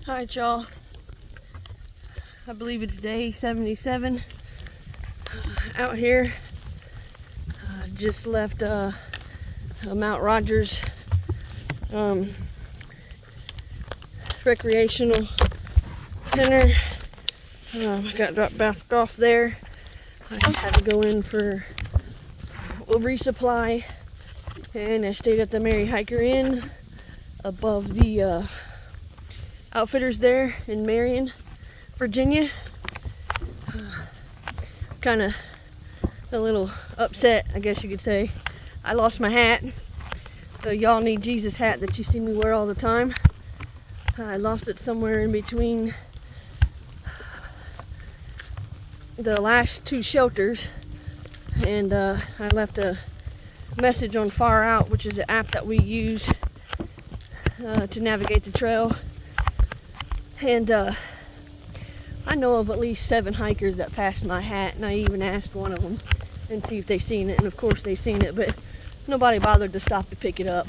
Alright, y'all. I believe it's day 77 out here. Just left Mount Rogers recreational center. I got dropped back off there. I had to go in for a resupply, and I stayed at the Mary Hiker Inn above the Outfitters there in Marion, Virginia. Kind of a little upset, I guess you could say. I lost my hat, the Y'all Need Jesus hat that you see me wear all the time. I lost it somewhere in between the last two shelters, and I left a message on Far Out, which is an app that we use to navigate the trail. And I know of at least 7 hikers that passed my hat, and I even asked one of them and see if they seen it, and of course they seen it, but nobody bothered to stop to pick it up,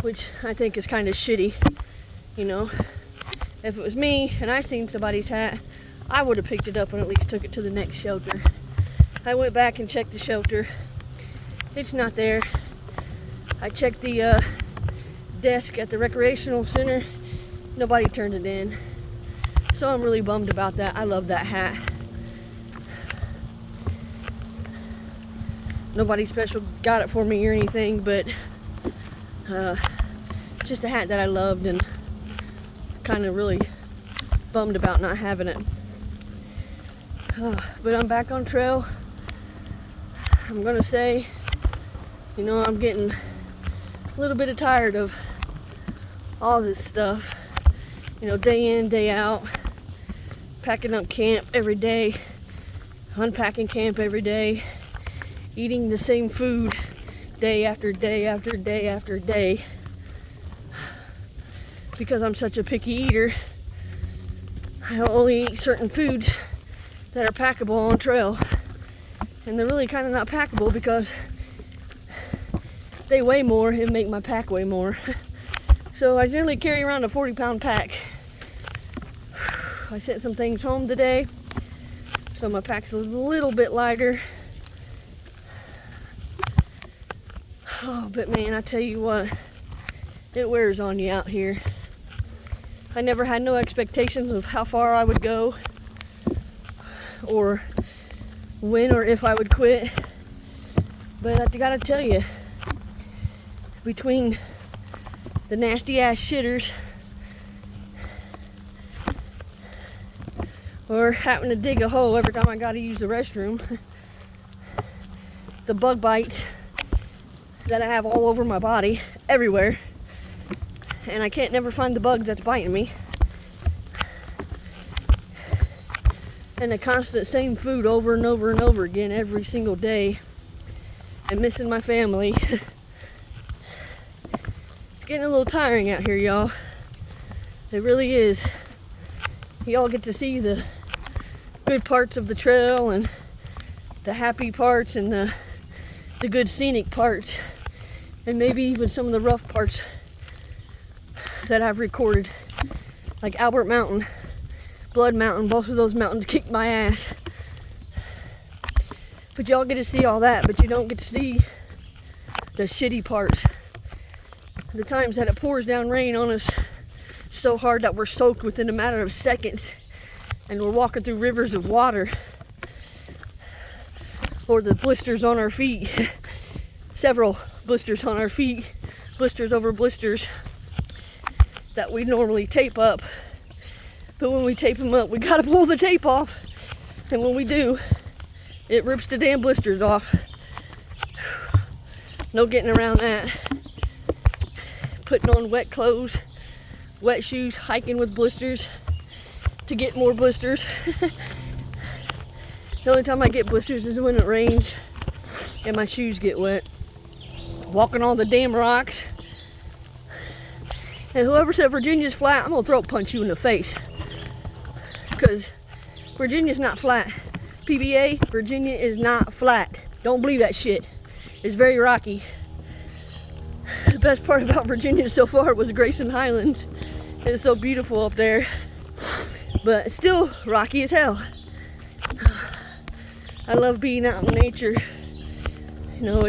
which I think is kind of shitty. You know, if it was me and I seen somebody's hat, I would have picked it up and at least took it to the next shelter. I went back and checked the shelter. It's not there. I checked the desk at the recreational center. Nobody turned it in. So I'm really bummed about that. I love that hat. Nobody special got it for me or anything, but just a hat that I loved, and kind of really bummed about not having it. But I'm back on trail. I'm gonna say, you know, I'm getting a little bit tired of all this stuff. You know, day in, day out, packing up camp every day, unpacking camp every day, eating the same food day after day after day after day. Because I'm such a picky eater, I only eat certain foods that are packable on trail. And they're really kind of not packable because they weigh more and make my pack weigh more. So I generally carry around a 40-pound pack. I sent some things home today, so my pack's a little bit lighter. Oh, but man, I tell you what, it wears on you out here. I never had no expectations of how far I would go, or when or if I would quit. But I gotta tell you, between the nasty ass shitters or having to dig a hole every time I gotta use the restroom, the bug bites that I have all over my body, everywhere, and I can't never find the bugs that's biting me, and the constant same food over and over and over again every single day, and missing my family. It's getting a little tiring out here, y'all. It really is. Y'all get to see the good parts of the trail and the happy parts and the good scenic parts, and maybe even some of the rough parts that I've recorded, like Albert Mountain, Blood Mountain. Both of those mountains kicked my ass. But y'all get to see all that, but you don't get to see the shitty parts. The times that it pours down rain on us so hard that we're soaked within a matter of seconds, and we're walking through rivers of water. Or the blisters on our feet. Several blisters on our feet. Blisters over blisters that we normally tape up. But when we tape them up, we gotta pull the tape off. And when we do, it rips the damn blisters off. No getting around that. Putting on wet clothes, wet shoes, hiking with blisters to get more blisters. The only time I get blisters is when it rains and my shoes get wet. Walking on the damn rocks. And whoever said Virginia's flat, I'm gonna throat punch you in the face. Because Virginia's not flat. PBA, Virginia is not flat. Don't believe that shit. It's very rocky. The best part about Virginia so far was Grayson Highlands It's so beautiful up there, but it's still rocky as hell. I love being out in nature. You know,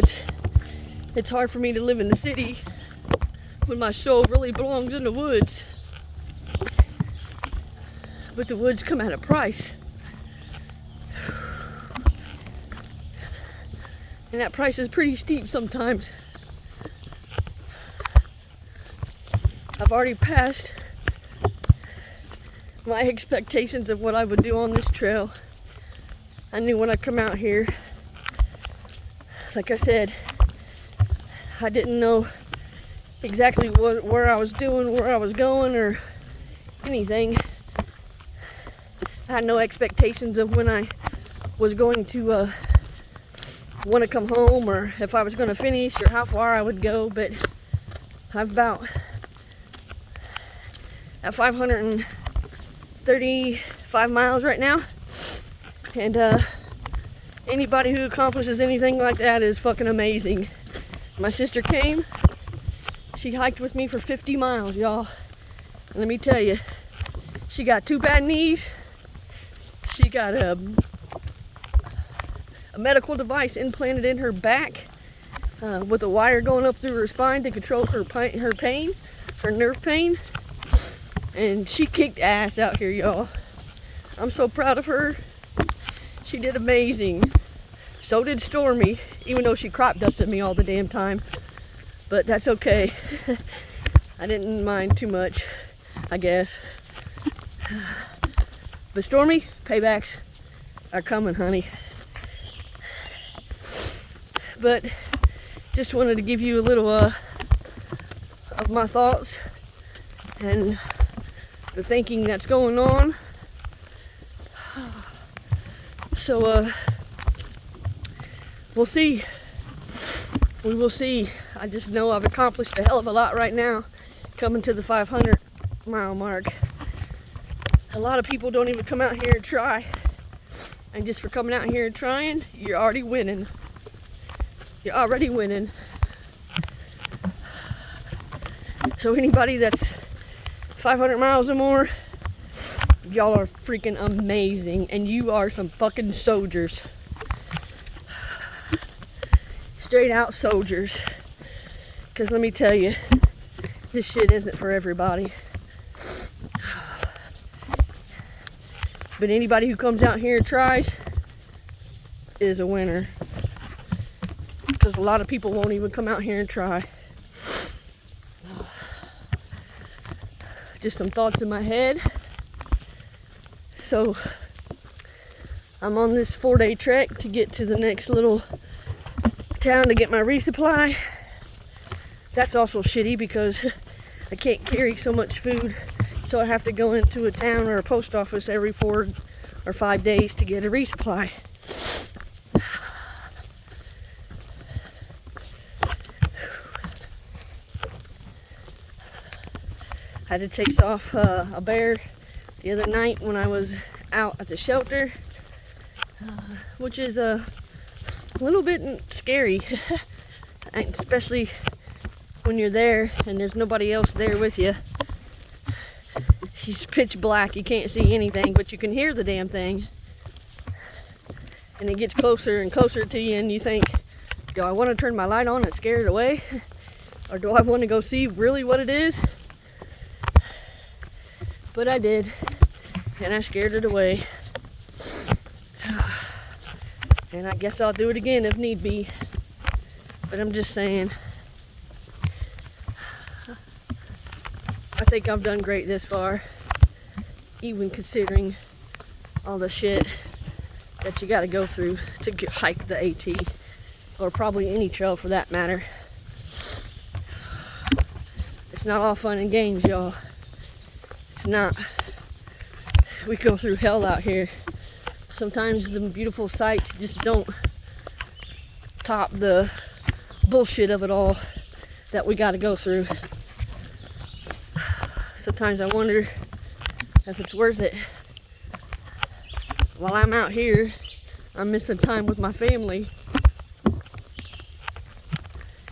it's hard for me to live in the city when my soul really belongs in the woods. But the woods come at a price. And that price is pretty steep sometimes. I've already passed my expectations of what I would do on this trail. I knew when I come out here, like I said, I didn't know exactly where I was doing, where I was going, or anything. I had no expectations of when I was going to want to come home, or if I was going to finish, or how far I would go. But I've about at 535 miles right now, and anybody who accomplishes anything like that is fucking amazing. My sister came, she hiked with me for 50 miles, y'all. And let me tell you, she got 2 bad knees. She got a medical device implanted in her back with a wire going up through her spine to control her pain, her nerve pain. And she kicked ass out here, y'all. I'm so proud of her. She did amazing. So did Stormy, even though she crop dusted me all the damn time. But that's okay. I didn't mind too much, I guess. But Stormy, paybacks are coming, honey. But just wanted to give you a little of my thoughts and the thinking that's going on. So we'll see. We will see. I just know I've accomplished a hell of a lot right now, coming to the 500 mile mark. A lot of people don't even come out here and try. And just for coming out here and trying, you're already winning. You're already winning. So anybody that's 500 miles or more, y'all are freaking amazing, and you are some fucking soldiers. Straight out soldiers. Because let me tell you, this shit isn't for everybody. But anybody who comes out here and tries is a winner. Because a lot of people won't even come out here and try. Just some thoughts in my head. So I'm on this 4-day trek to get to the next little town to get my resupply. That's also shitty because I can't carry so much food, so I have to go into a town or a post office every 4 or 5 days to get a resupply. I had to chase off a bear the other night when I was out at the shelter, which is a little bit scary, especially when you're there and there's nobody else there with you. He's pitch black, you can't see anything, but you can hear the damn thing. And it gets closer and closer to you, and you think, do I want to turn my light on and scare it away? Or do I want to go see really what it is? But I did, and I scared it away. And I guess I'll do it again if need be. But I'm just saying, I think I've done great this far, even considering all the shit that you gotta go through to hike the AT, or probably any trail for that matter. It's not all fun and games, y'all. It's not. We go through hell out here. Sometimes the beautiful sights just don't top the bullshit of it all that we gotta go through. Sometimes I wonder if it's worth it. While I'm out here, I'm missing time with my family.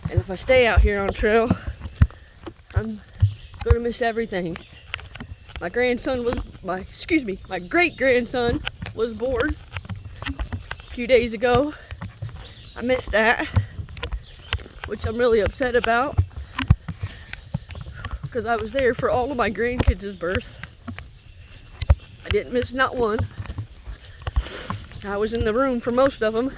And if I stay out here on trail, I'm gonna miss everything. my great-grandson was born a few days ago. I missed that, which I'm really upset about, because I was there for all of my grandkids' birth. I didn't miss not one. I was in the room for most of them,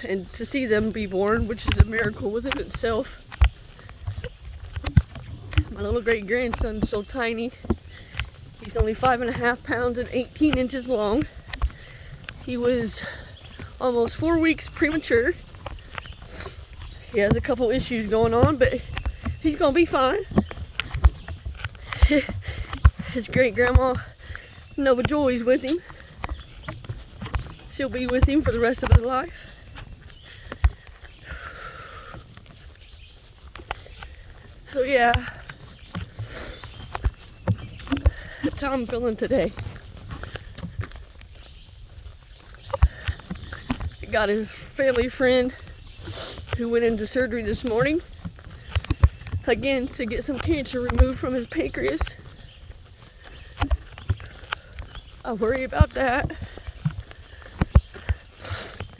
and to see them be born, which is a miracle within itself. My little great-grandson's so tiny. He's only 5.5 pounds and 18 inches long. He was almost 4 weeks premature. He has a couple issues going on, but he's gonna be fine. His great-grandma, Nova Joy's with him. She'll be with him for the rest of his life. So yeah, that's how I'm feeling today. I got a family friend who went into surgery this morning, again, to get some cancer removed from his pancreas. I worry about that.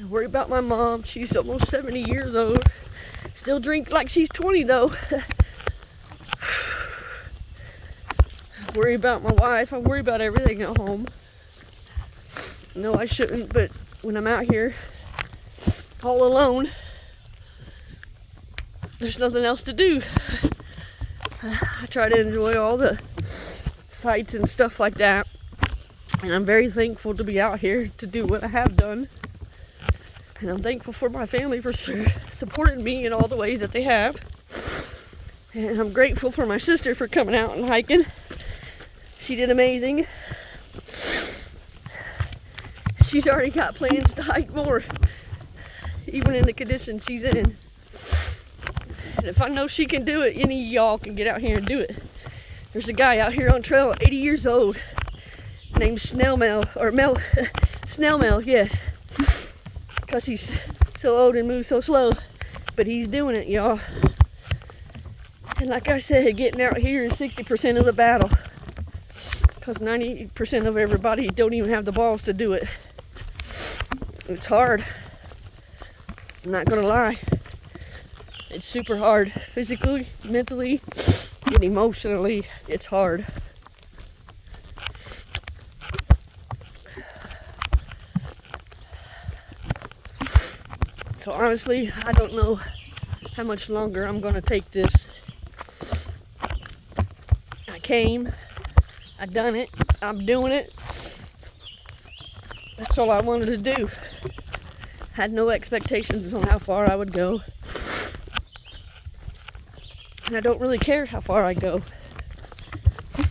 I worry about my mom. She's almost 70 years old. Still drinks like she's 20 though. I worry about my wife. I worry about everything at home. No, I shouldn't, but when I'm out here all alone, there's nothing else to do. I try to enjoy all the sights and stuff like that. And I'm very thankful to be out here to do what I have done. And I'm thankful for my family for supporting me in all the ways that they have. And I'm grateful for my sister for coming out and hiking. She did amazing. She's already got plans to hike more, even in the condition she's in. And if I know she can do it, any of y'all can get out here and do it. There's a guy out here on trail, 80 years old, named Snailmail, Snailmail, yes. Because he's so old and moves so slow. But he's doing it, y'all. And like I said, getting out here is 60% of the battle. Because 90% of everybody don't even have the balls to do it. It's hard. I'm not gonna lie. It's super hard. Physically, mentally, and emotionally, it's hard. So honestly, I don't know how much longer I'm gonna take this. I came, I done it, I'm doing it. That's all I wanted to do. Had no expectations on how far I would go. And I don't really care how far I go.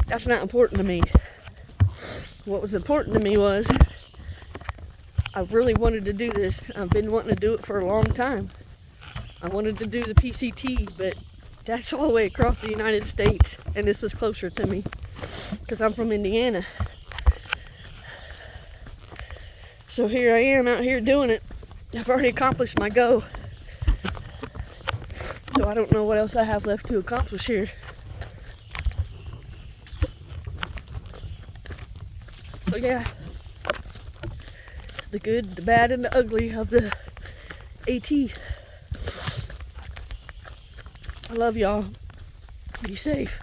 That's not important to me. What was important to me was I really wanted to do this. I've been wanting to do it for a long time. I wanted to do the PCT, but that's all the way across the United States, and this is closer to me because I'm from Indiana. So here I am out here doing it. I've already accomplished my goal. So I don't know what else I have left to accomplish here. So yeah, the good, the bad, and the ugly of the AT. I love y'all. Be safe.